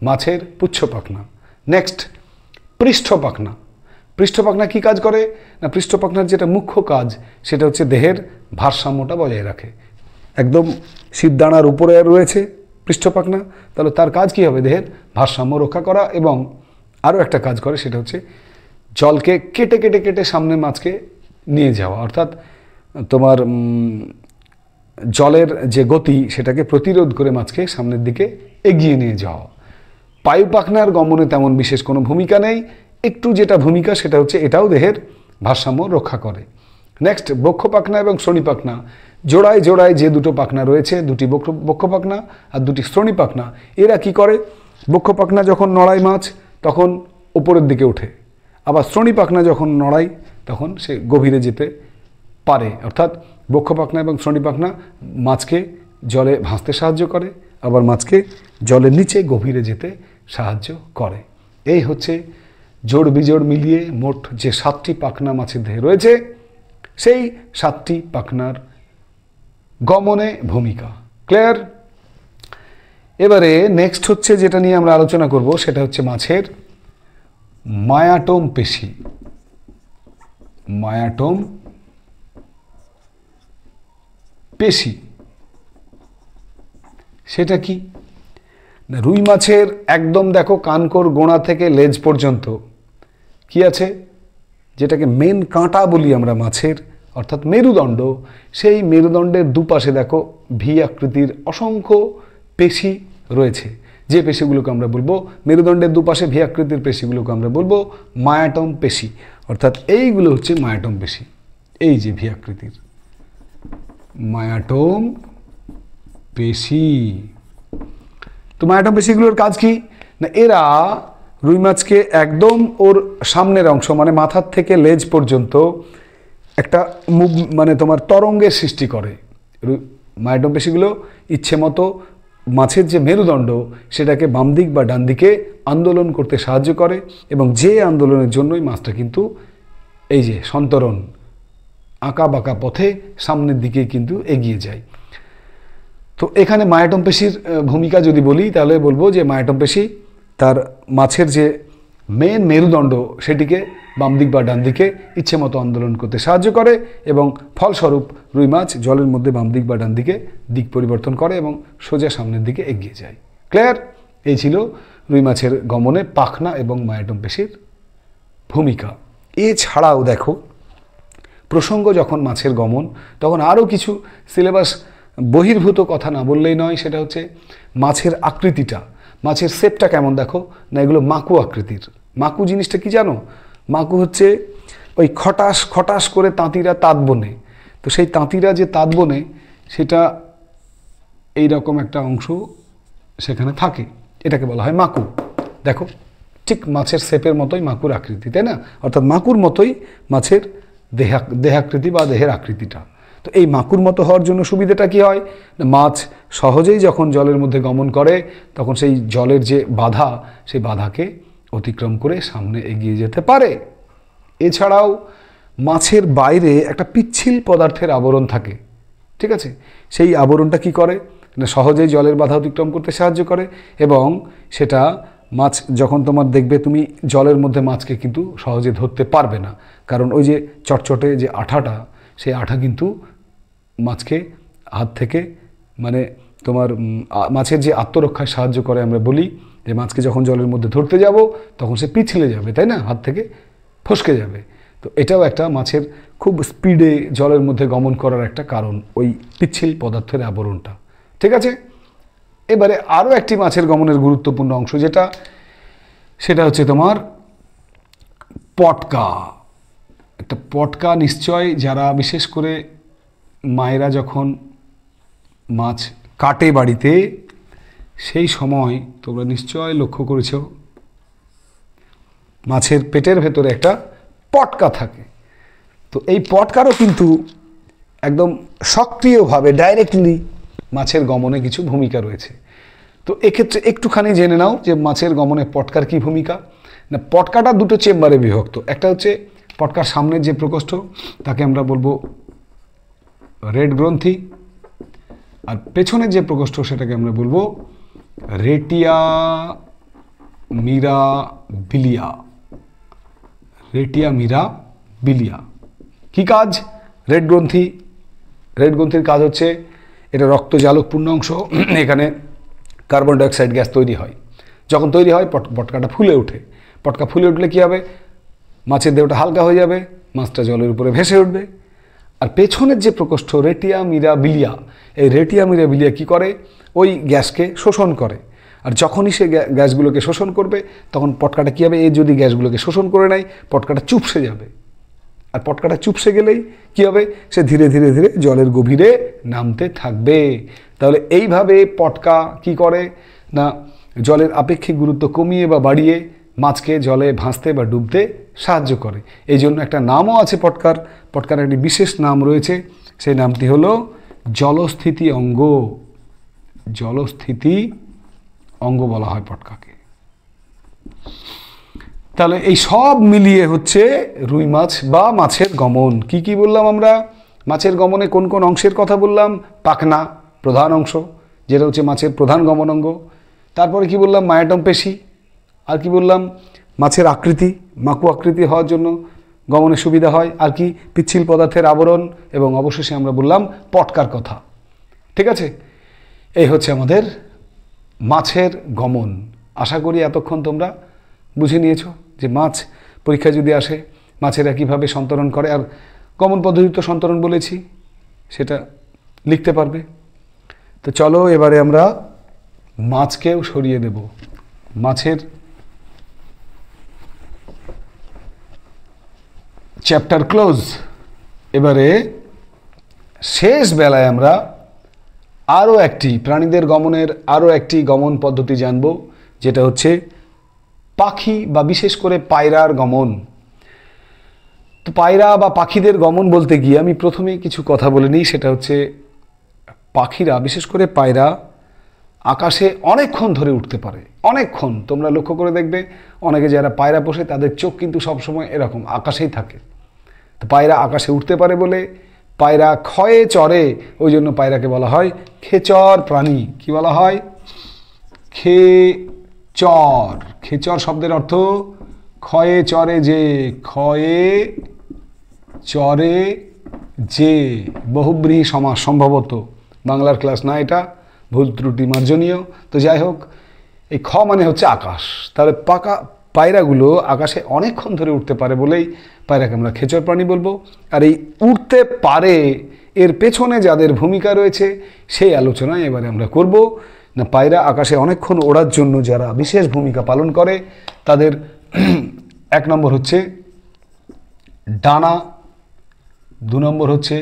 মাছের পুচ্ছ পাখনা। নেক্সট, পৃষ্ঠ পাখনা। পৃষ্ঠ পাখনা কী কাজ করে না? পৃষ্ঠ পাখনার যেটা মুখ্য কাজ সেটা হচ্ছে দেহের ভারসাম্যটা বজায় রাখে। একদম শিরদাঁড়ার উপরে রয়েছে পৃষ্ঠ পাখনা, তাহলে তার কাজ কী হবে? দেহের ভারসাম্য রক্ষা করা। এবং আরও একটা কাজ করে, সেটা হচ্ছে জলকে কেটে কেটে কেটে সামনে মাছকে নিয়ে যাওয়া। অর্থাৎ তোমার জলের যে গতি সেটাকে প্রতিরোধ করে মাছকে সামনের দিকে এগিয়ে নিয়ে যাওয়া। পায়ু পাখনার গমনে তেমন বিশেষ কোনো ভূমিকা নেই, একটু যেটা ভূমিকা সেটা হচ্ছে এটাও দেহের ভারসাম্য রক্ষা করে। নেক্সট, বক্ষ পাখনা এবং শ্রোণী পাখনা। জোড়ায় জোড়ায় যে দুটো পাখনা রয়েছে, দুটি বক্ষ পাখনা আর দুটি শ্রোণী পাখনা, এরা কি করে? বক্ষ পাখনা যখন নড়ায় মাছ তখন ওপরের দিকে ওঠে, আবার শ্রোণী পাখনা যখন নড়ায় তখন সে গভীরে যেতে পারে। অর্থাৎ বক্ষ পাখনা এবং শ্রোণী পাখনা মাছকে জলে ভাসতে সাহায্য করে, আবার মাছকে জলের নিচে গভীরে যেতে সাহায্য করে। এই হচ্ছে জোড় বিজোড় মিলিয়ে মোট যে 7টি পাখনা মাছের দেহে রয়েছে, সেই 7টি পাখনার গমনে ভূমিকা। ক্লিয়ার? এবারে নেক্সট হচ্ছে যেটা নিয়ে আমরা আলোচনা করব সেটা হচ্ছে মাছের মায়াটম পেশি। মায়াটম পেশি সেটা কি না? রুই মাছের একদম দেখো কানকোর গোড়া থেকে লেজ পর্যন্ত কি আছে? যেটাকে মেন কাঁটা বলি আমরা মাছের, অর্থাৎ মেরুদণ্ড। সেই মেরুদণ্ডের দুপাশে দেখো ভি আকৃতির অসংখ্য পেশি রয়েছে, যে পেশিগুলোকে আমরা বলবো মেরুদণ্ডের দুপাশে ভি আকৃতির পেশিগুলোকে আমরা বলবো মায়াটম পেশি। অর্থাৎ এইগুলো হচ্ছে মায়াটম পেশি, এই যে ভি আকৃতির মায়াটম পেশি। তো মায়াটম পেশিগুলোর কাজ কি না? এরা রুই মাছকে একদম ওর সামনের অংশ মানে মাথার থেকে লেজ পর্যন্ত একটা মুভ মানে তোমার তরঙ্গের সৃষ্টি করে। মায়োটম পেশিগুলো ইচ্ছে মতো মাছের যে মেরুদণ্ড সেটাকে বাম দিক বা ডান দিকে আন্দোলন করতে সাহায্য করে, এবং যে আন্দোলনের জন্যই মাছটা কিন্তু এই যে সন্তরণ আঁকা বাঁকা পথে সামনের দিকে কিন্তু এগিয়ে যায়। তো এখানে মায়োটম পেশির ভূমিকা যদি বলি তাহলে বলবো যে মায়োটম পেশি তার মাছের যে মেন মেরুদণ্ড সেটিকে বাম দিক বা ডান দিকে ইচ্ছে মতো আন্দোলন করতে সাহায্য করে, এবং ফলস্বরূপ রুই মাছ জলের মধ্যে বাম দিক বা ডান দিকে দিক পরিবর্তন করে এবং সোজা সামনের দিকে এগিয়ে যায়। ক্লিয়ার? এই ছিল রুই মাছের গমনে পাখনা এবং মায়োটম পেশির ভূমিকা। এছাড়াও দেখো, প্রসঙ্গ যখন মাছের গমন, তখন আরও কিছু সিলেবাস বহির্ভূত কথা না বললেই নয়। সেটা হচ্ছে মাছের আকৃতিটা, মাছের শেপটা কেমন দেখো না, এগুলো মাকু আকৃতির। মাকু জিনিসটা কি জানো? মাকু হচ্ছে ওই খটাস খটাস করে তাঁতিরা তাঁত বোনে, তো সেই তাঁতিরা যে তাঁত বোনে সেটা এই রকম একটা অংশ সেখানে থাকে, এটাকে বলা হয় মাকু। দেখো ঠিক মাছের শেপের মতোই মাকুর আকৃতি, তাই না? অর্থাৎ মাকুর মতোই মাছের দেহাকৃতি বা দেহের আকৃতিটা। তো এই মাকুর মতো হওয়ার জন্য সুবিধাটা কি হয় না, মাছ সহজেই যখন জলের মধ্যে গমন করে তখন সেই জলের যে বাধা, সেই বাধাকে অতিক্রম করে সামনে এগিয়ে যেতে পারে। এছাড়াও মাছের বাইরে একটা পিচ্ছিল পদার্থের আবরণ থাকে, ঠিক আছে? সেই আবরণটা কি করে না, সহজেই জলের বাধা অতিক্রম করতে সাহায্য করে, এবং সেটা মাছ যখন তোমার দেখবে তুমি জলের মধ্যে মাছকে কিন্তু সহজে ধরতে পারবে না, কারণ ওই যে চটচটে যে আঠাটা, সেই আঠা কিন্তু মাছকে হাত থেকে মানে তোমার মাছের যে আত্মরক্ষায় সাহায্য করে। আমরা বলি যে মাছকে যখন জলের মধ্যে ধরতে যাব তখন সে পিছলে যাবে, তাই না? হাত থেকে ফসকে যাবে। তো এটাও একটা মাছের খুব স্পিডে জলের মধ্যে গমন করার একটা কারণ, ওই পিচ্ছিল পদার্থের আবরণটা। ঠিক আছে? এবারে আরও একটি মাছের গমনের গুরুত্বপূর্ণ অংশ সেটা হচ্ছে তোমার পটকা। একটা পটকা নিশ্চয় যারা বিশেষ করে মায়েরা যখন মাছ কাটে বাড়িতে, সেই সময় তোমরা নিশ্চয় লক্ষ্য করেছ মাছের পেটের ভেতরে একটা পটকা থাকে। তো এই পটকারও কিন্তু একদম সক্রিয়ভাবে ডাইরেক্টলি মাছের গমনে কিছু ভূমিকা রয়েছে। তো এক্ষেত্রে একটুখানি জেনে নাও যে মাছের গমনে পটকার কি ভূমিকা। না, পটকাটা দুটো চেম্বারে বিভক্ত। একটা হচ্ছে পটকার সামনের যে প্রকোষ্ঠ, তাকে আমরা বলবো রেড গ্রন্থি, আর পেছনের যে প্রকোষ্ঠ সেটাকে আমরা বলবো রেটিয়া মিরাবিলিয়া। রেটিয়া মিরাবিলিয়া কি কাজ? রেড গ্রন্থির কাজ হচ্ছে এটা রক্তজালকপূর্ণ অংশ, এখানে কার্বন ডাইঅক্সাইড গ্যাস তৈরি হয়। যখন তৈরি হয় পটকাটা ফুলে ওঠে। পটকা ফুলে উঠলে কী হবে? মাছের দেহটা হালকা হয়ে যাবে, মাছটা জলের উপরে ভেসে উঠবে। আর পেছনের যে প্রকোষ্ঠ রেটিয়া মিরাবিলিয়া, এই রেটিয়া মিরাবিলিয়া কী করে? ওই গ্যাসকে শোষণ করে। আর যখনই সে গ্যাসগুলোকে শোষণ করবে তখন পটকাটা কী হবে? এই যদি গ্যাসগুলোকে শোষণ করে নেয় পটকাটা চুপসে যাবে। আর পটকাটা চুপসে গেলেই কী হবে? সে ধীরে ধীরে ধীরে জলের গভীরে নামতে থাকবে। তাহলে এইভাবে পটকা কি করে না, জলের আপেক্ষিক গুরুত্ব কমিয়ে বা বাড়িয়ে মাছকে জলে ভাসতে বা ডুবতে সাহায্য করে। এই জন্য একটা নামও আছে পটকার। পটকার একটি বিশেষ নাম রয়েছে, সেই নামটি হলো জলস্থিতি অঙ্গ। জলস্থিতি অঙ্গ বলা হয় পটকাকে। তাহলে এই সব মিলিয়ে হচ্ছে রুই মাছ বা মাছের গমন। কি কি বললাম আমরা? মাছের গমনে কোন কোন অংশের কথা বললাম? পাখনা প্রধান অংশ, যেটা হচ্ছে মাছের প্রধান গমন অঙ্গ। তারপরে কি বললাম? মায়োটম পেশি। আর কি বললাম? মাছের আকৃতি, মাকু আকৃতি হওয়ার জন্য গমনের সুবিধা হয়। আর কি? পিচ্ছিল পদার্থের আবরণ। এবং অবশেষে আমরা বললাম পটকার কথা। ঠিক আছে? এই হচ্ছে আমাদের মাছের গমন। আশা করি এতক্ষণ তোমরা বুঝে নিয়েছো যে মাছ পরীক্ষায় যদি আসে মাছেরা কীভাবে সন্তরণ করে, আর গমন পদ্ধতি তো সন্তরণ বলেছি, সেটা লিখতে পারবে। তো চলো এবারে আমরা মাছকেও সরিয়ে দেব। মাছের চ্যাপ্টার ক্লোজ। এবারে শেষ বেলায় আমরা আরও একটি প্রাণীদের গমনের আরও একটি গমন পদ্ধতি জানব, যেটা হচ্ছে পাখি বা বিশেষ করে পায়রার গমন। তো পায়রা বা পাখিদের গমন বলতে গিয়ে আমি প্রথমেই কিছু কথা বলে নিই, সেটা হচ্ছে পাখিরা, বিশেষ করে পায়রা, আকাশে অনেকক্ষণ ধরে উঠতে পারে, অনেকক্ষণ। তোমরা লক্ষ্য করে দেখবে অনেকে যারা পায়রা পোষে তাদের চোখ কিন্তু সবসময় এরকম আকাশেই থাকে। তো পায়রা আকাশে উঠতে পারে বলে পায়রা ক্ষয়ে চড়ে, ওই জন্য পায়রাকে বলা হয় খেচর প্রাণী। কি বলা হয়? খেচর। খেচর শব্দের অর্থ ক্ষয়ে চড়ে যে, ক্ষয়ে চড়ে যে, বহুব্রীহি সমাস, সম্ভবত বাংলার ক্লাস না এটা, ভুল ত্রুটি মার্জনীয়। তো যাই হোক, এই খ মানে হচ্ছে আকাশ। তাহলে পায়রাগুলো আকাশে অনেকক্ষণ ধরে উঠতে পারে বলেই পায়রাকে আমরা খেচর প্রাণী বলবো। আর এই উঠতে পারে এর পেছনে যাদের ভূমিকা রয়েছে সেই আলোচনায় এবারে আমরা করব। না, পায়রা আকাশে অনেকক্ষণ ওড়ার জন্য যারা বিশেষ ভূমিকা পালন করে তাদের 1 নম্বর হচ্ছে ডানা, 2 নম্বর হচ্ছে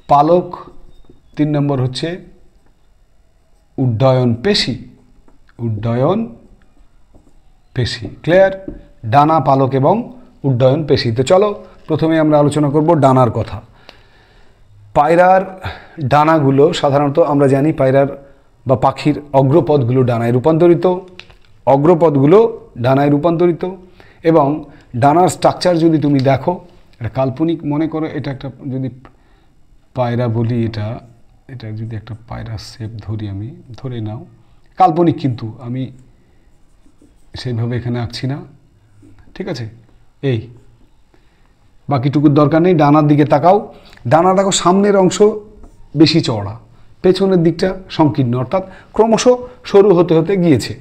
পালক, 3 নম্বর হচ্ছে উড্ডয়ন পেশি। উড্ডয়ন পেশি। ক্লিয়ার? ডানা, পালক এবং উড্ডয়ন পেশি। তো চলো প্রথমে আমরা আলোচনা করব ডানার কথা। পায়রার ডানাগুলো সাধারণত আমরা জানি পায়রার বা পাখির অগ্রপদগুলো ডানায় রূপান্তরিত, অগ্রপদগুলো ডানায় রূপান্তরিত। এবং ডানার স্ট্রাকচার যদি তুমি দেখো, এটা কাল্পনিক মনে করো, এটা একটা যদি পায়রা বলি, এটা যদি একটা পায়রা শেপ ধরি, আমি ধরে নাও, কাল্পনিক কিন্তু আমি সেইভাবে এখানে আঁকছি না, ঠিক আছে? এই বাকিটুকুর দরকার নেই, ডানার দিকে তাকাও। ডানা দেখো, সামনের অংশ বেশি চওড়া, পেছনের দিকটা সংকীর্ণ, অর্থাৎ ক্রমশ সরু হতে হতে গিয়েছে।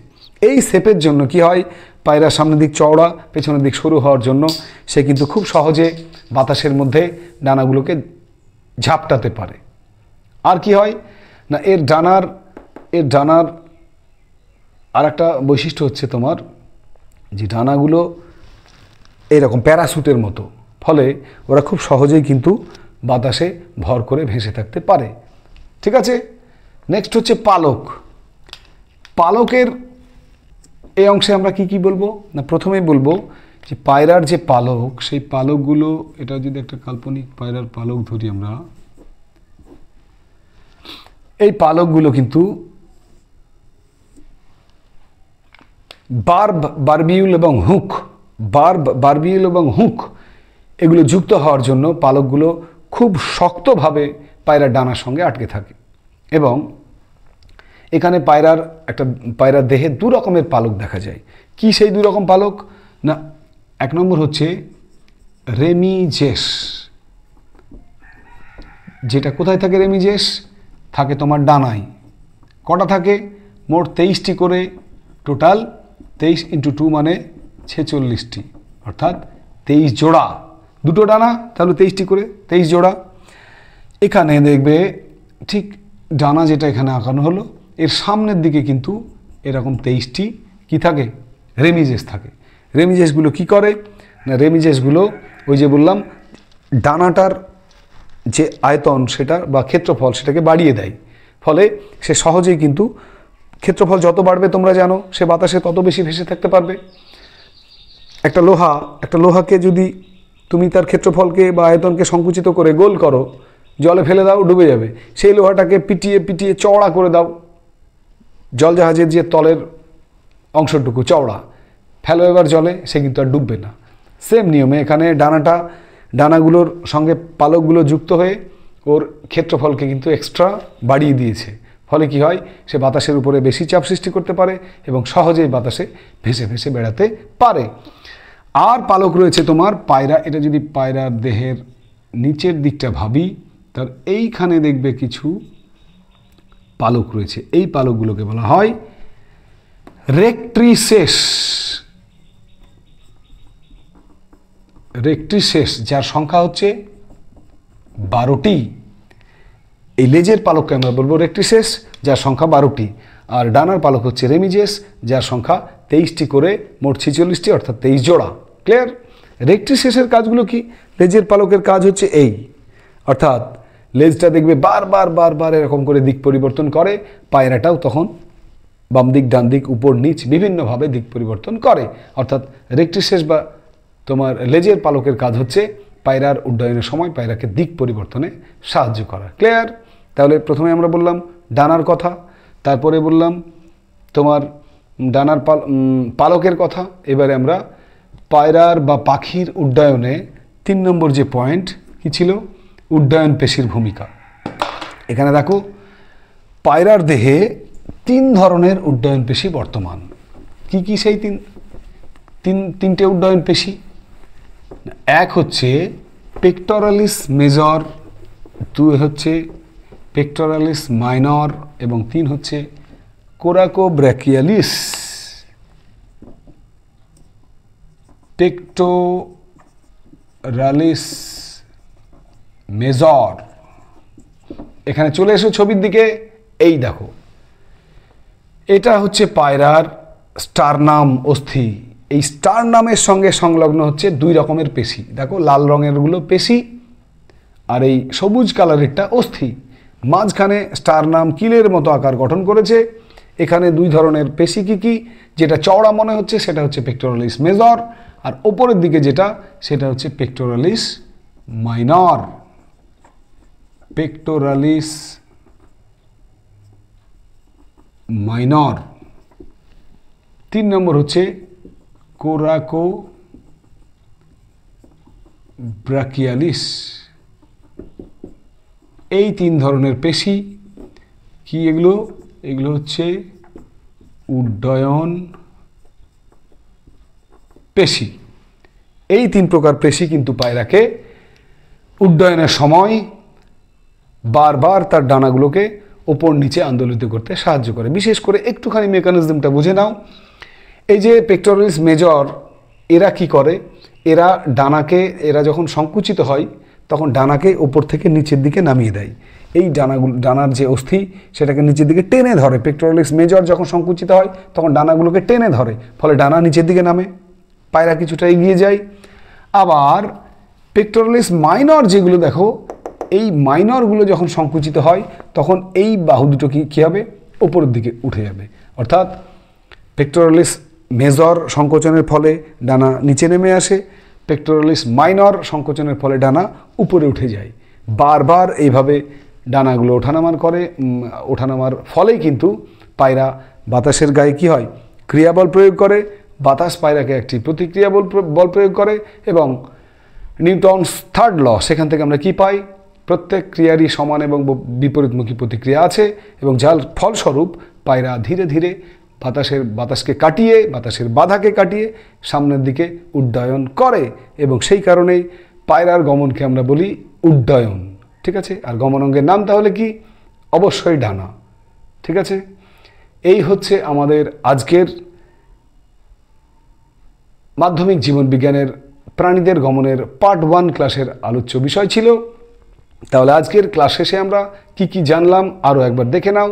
এই শেপের জন্য কি হয়, পায়রার সামনের দিক চওড়া, পেছনের দিক সরু হওয়ার জন্য সে কিন্তু খুব সহজে বাতাসের মধ্যে ডানাগুলোকে ঝাপটাতে পারে। আর কি হয় না, এর ডানার আর একটা বৈশিষ্ট্য হচ্ছে তোমার যে ডানাগুলো এইরকম প্যারাসুটের মতো, ফলে ওরা খুব সহজেই কিন্তু বাতাসে ভর করে ভেসে থাকতে পারে। ঠিক আছে? নেক্সট হচ্ছে পালক। পালকের এই অংশে আমরা কি বলবো না, প্রথমেই বলবো যে পায়রার যে পালক, সেই পালকগুলো, এটা যদি একটা কাল্পনিক পায়রার পালক ধরি আমরা, এই পালকগুলো কিন্তু বারবিউল এবং হুক, বারবিউল এবং হুক এগুলো যুক্ত হওয়ার জন্য পালকগুলো খুব শক্তভাবে পায়রার ডানার সঙ্গে আটকে থাকে। এবং এখানে পায়রার দেহে 2 রকমের পালক দেখা যায়। কি সেই 2 রকম পালক না, 1 নম্বর হচ্ছে রেমিজেস, যেটা কোথায় থাকে? রেমিজেস থাকে তোমার ডানায়। কটা থাকে? মোট 23টি করে, টোটাল 23 × 2 মানে 46টি, অর্থাৎ 23 জোড়া। 2টো ডানা, তাহলে 23টি করে, 23 জোড়া। এখানে দেখবে ঠিক ডানা যেটা এখানে আঁকানো হলো, এর সামনের দিকে কিন্তু এরকম 23টি কি থাকে? রেমিজেস থাকে। রেমিজেসগুলো কি করে না, রেমিজেসগুলো ওই যে বললাম ডানাটার যে আয়তন সেটা বা ক্ষেত্রফল সেটাকে বাড়িয়ে দেয়, ফলে সে সহজেই কিন্তু, ক্ষেত্রফল যত বাড়বে তোমরা জানো, সে বাতাসে তত বেশি ভেসে থাকতে পারবে। একটা লোহাকে যদি তুমি তার ক্ষেত্রফলকে বা আয়তনকে সংকুচিত করে গোল করো, জলে ফেলে দাও, ডুবে যাবে। সেই লোহাটাকে পিটিয়ে চওড়া করে দাও, জলজাহাজের যে তলের অংশটুকু চওড়া, ফেলো এবার জলে, সে কিন্তু আর ডুববে না। সেম নিয়মে এখানে ডানাগুলোর সঙ্গে পালকগুলো যুক্ত হয়ে ওর ক্ষেত্রফলকে কিন্তু এক্সট্রা বাড়িয়ে দিয়েছে, ফলে কি হয়, সে বাতাসের উপরে বেশি চাপ সৃষ্টি করতে পারে এবং সহজেই বাতাসে ভেসে বেড়াতে পারে। আর পালক রয়েছে তোমার পায়রা, এটা যদি পায়রার দেহের নিচের দিকটা ভাবি, তার এইখানে দেখবে কিছু পালক রয়েছে। এই পালকগুলোকে বলা হয় রেক্ট্রিসেস। রেক্ট্রিসেস, যার সংখ্যা হচ্ছে 12টি। এই লেজের পালককে আমরা বলবো রেক্ট্রিসেস, যার সংখ্যা 12টি। আর ডানার পালক হচ্ছে রেমিজেস, যার সংখ্যা 23টি করে, মোট 46টি, অর্থাৎ 23 জোড়া। ক্লিয়ার? রেক্ট্রিসেসের কাজগুলো কি? লেজের পালকের কাজ হচ্ছে এই, অর্থাৎ লেজটা দেখবে বারবার এরকম করে দিক পরিবর্তন করে, পায়রাটাও তখন বাম দিক, ডান দিক, উপর নিচ বিভিন্নভাবে দিক পরিবর্তন করে। অর্থাৎ রেক্ট্রিসেস বা তোমার লেজের পালকের কাজ হচ্ছে পায়রার উড্ডয়নের সময় পায়রাকে দিক পরিবর্তনে সাহায্য করা। ক্লিয়ার? তাহলে প্রথমে আমরা বললাম ডানার কথা, তারপরে বললাম তোমার ডানার পালকের কথা। এবারে আমরা পায়রার বা পাখির উড্ডয়নে 3 নম্বর যে পয়েন্ট কি ছিল, উড্ডয়ন পেশির ভূমিকা। এখানে দেখো পায়রার দেহে 3 ধরনের উড্ডয়ন পেশি বর্তমান। কি কি সেই তিনটে উড্ডয়ন পেশি? এক হচ্ছে পেক্টোরালিস মেজর, 2 হচ্ছে পেক্টোরালিস মাইনর এবং 3 হচ্ছে কোরাকোব্র্যাকিয়ালিস। পেক্টোরালিস মেজর, এখানে চলে এসো ছবির দিকে। এই দেখো, এটা হচ্ছে পায়রার স্টারনাম অস্থি। এই স্টারনামের সঙ্গে সংলগ্ন হচ্ছে 2 রকমের পেশি। দেখো লাল রঙেরগুলো পেশি আর এই সবুজ কালারেরটা অস্থি। মাঝখানে স্টারনাম কিলের মতো আকার গঠন করেছে। এখানে 2 ধরনের পেশি কি কি? যেটা চওড়া মনে হচ্ছে সেটা হচ্ছে পেক্টোরালিস মেজর, আর ওপরের দিকে যেটা সেটা হচ্ছে পেক্টোরালিস মাইনর। Pectoralis minor. 3 নম্বর হচ্ছে কোরাকোব্র্যাকিয়ালিস। এই 3 ধরনের পেশি কি এগুলো? এগুলো হচ্ছে উড্ডয়ন পেশি। এই 3 প্রকার পেশি কিন্তু পায়রাকে উড্ডয়নের সময় বারবার তার ডানাগুলোকে ওপর নিচে আন্দোলিত করতে সাহায্য করে। বিশেষ করে একটুখানি মেকানিজমটা বুঝে নাও। এই যে পেক্টোরালিস মেজর, এরা কি করে? এরা এরা যখন সংকুচিত হয় তখন ডানাকে ওপর থেকে নিচের দিকে নামিয়ে দেয়। এই ডানার যে অস্থি সেটাকে নিচের দিকে টেনে ধরে। পেক্টোরালিস মেজর যখন সংকুচিত হয় তখন ডানাগুলোকে টেনে ধরে, ফলে ডানা নিচের দিকে নামে, পায়রা কিছুটা এগিয়ে যায়। আবার পেক্টোরালিস মাইনর যেগুলো দেখো, এই মাইনরগুলো যখন সংকুচিত হয় তখন এই বাহু দুটো কী হবে? ওপরের দিকে উঠে যাবে। অর্থাৎ পেক্টোরালিস মেজর সংকোচনের ফলে ডানা নিচে নেমে আসে, পেক্টোরালিস মাইনর সংকোচনের ফলে ডানা উপরে উঠে যায়। বারবার এইভাবে ডানাগুলো ওঠানামার ফলেই কিন্তু পায়রা বাতাসের গায়ে কী হয়? ক্রিয়াবল প্রয়োগ করে। বাতাস পায়রাকে একটি প্রতিক্রিয়া বল প্রয়োগ করে এবং নিউটনস 3rd ল, সেখান থেকে আমরা কি পাই? প্রত্যেক ক্রিয়ারই সমান এবং বিপরীতমুখী প্রতিক্রিয়া আছে এবং যার ফলস্বরূপ পায়রা ধীরে ধীরে বাতাসকে কাটিয়ে, বাতাসের বাধাকে কাটিয়ে সামনের দিকে উড্ডয়ন করে এবং সেই কারণেই পায়রার গমনকে আমরা বলি উড্ডয়ন। ঠিক আছে? আর গমন অঙ্গের নাম তাহলে কি? অবশ্যই ডানা। ঠিক আছে? এই হচ্ছে আমাদের আজকের মাধ্যমিক জীবনবিজ্ঞানের প্রাণীদের গমনের পার্ট 1 ক্লাসের আলোচ্য বিষয় ছিল। তাহলে আজকের ক্লাস শেষে আমরা কি কি জানলাম আরও একবার দেখে নাও।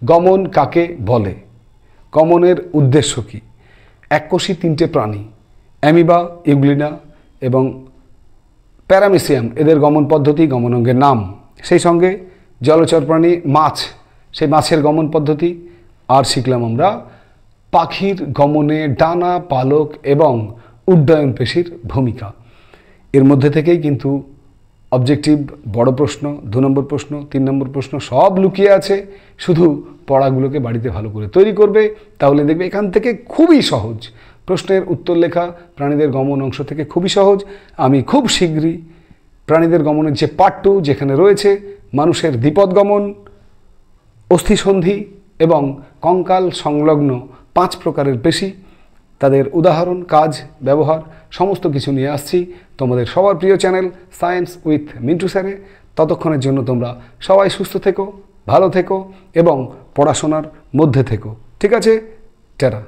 গমন কাকে বলে? গমনের উদ্দেশ্য কি? এককোষী 3টে প্রাণী, অ্যামিবা, ইউগ্লিনা এবং প্যারামিসিয়াম, এদের গমন পদ্ধতি, গমন অঙ্গের নাম। সেই সঙ্গে জলচর প্রাণী মাছ, সেই মাছের গমন পদ্ধতি। আর শিখলাম আমরা পাখির গমনে ডানা, পালক এবং উড্ডয়ন পেশির ভূমিকা। এর মধ্যে থেকেই কিন্তু অবজেক্টিভ, বড় প্রশ্ন, 2 নম্বর প্রশ্ন, 3 নম্বর প্রশ্ন সব লুকিয়ে আছে। শুধু পড়াগুলোকে বাড়িতে ভালো করে তৈরি করবে, তাহলে দেখবে এখান থেকে খুবই সহজ প্রশ্নের উত্তর লেখা। প্রাণীদের গমন অংশ থেকে খুবই সহজ। আমি খুব শীঘ্রই প্রাণীদের গমনের যে পার্ট 2, যেখানে রয়েছে মানুষের দ্বিপদ গমন, অস্থিসন্ধি এবং কঙ্কাল সংলগ্ন 5 প্রকারের পেশি, তাদের উদাহরণ, কাজ, ব্যবহার সমস্ত কিছু নিয়ে আসছি তোমাদের সবার প্রিয় চ্যানেল সায়েন্স উইথ মিন্টু স্যারে। ততক্ষণের জন্য তোমরা সবাই সুস্থ থেকো, ভালো থেকো এবং পড়াশোনার মধ্যে থেকো। ঠিক আছে? টাটা।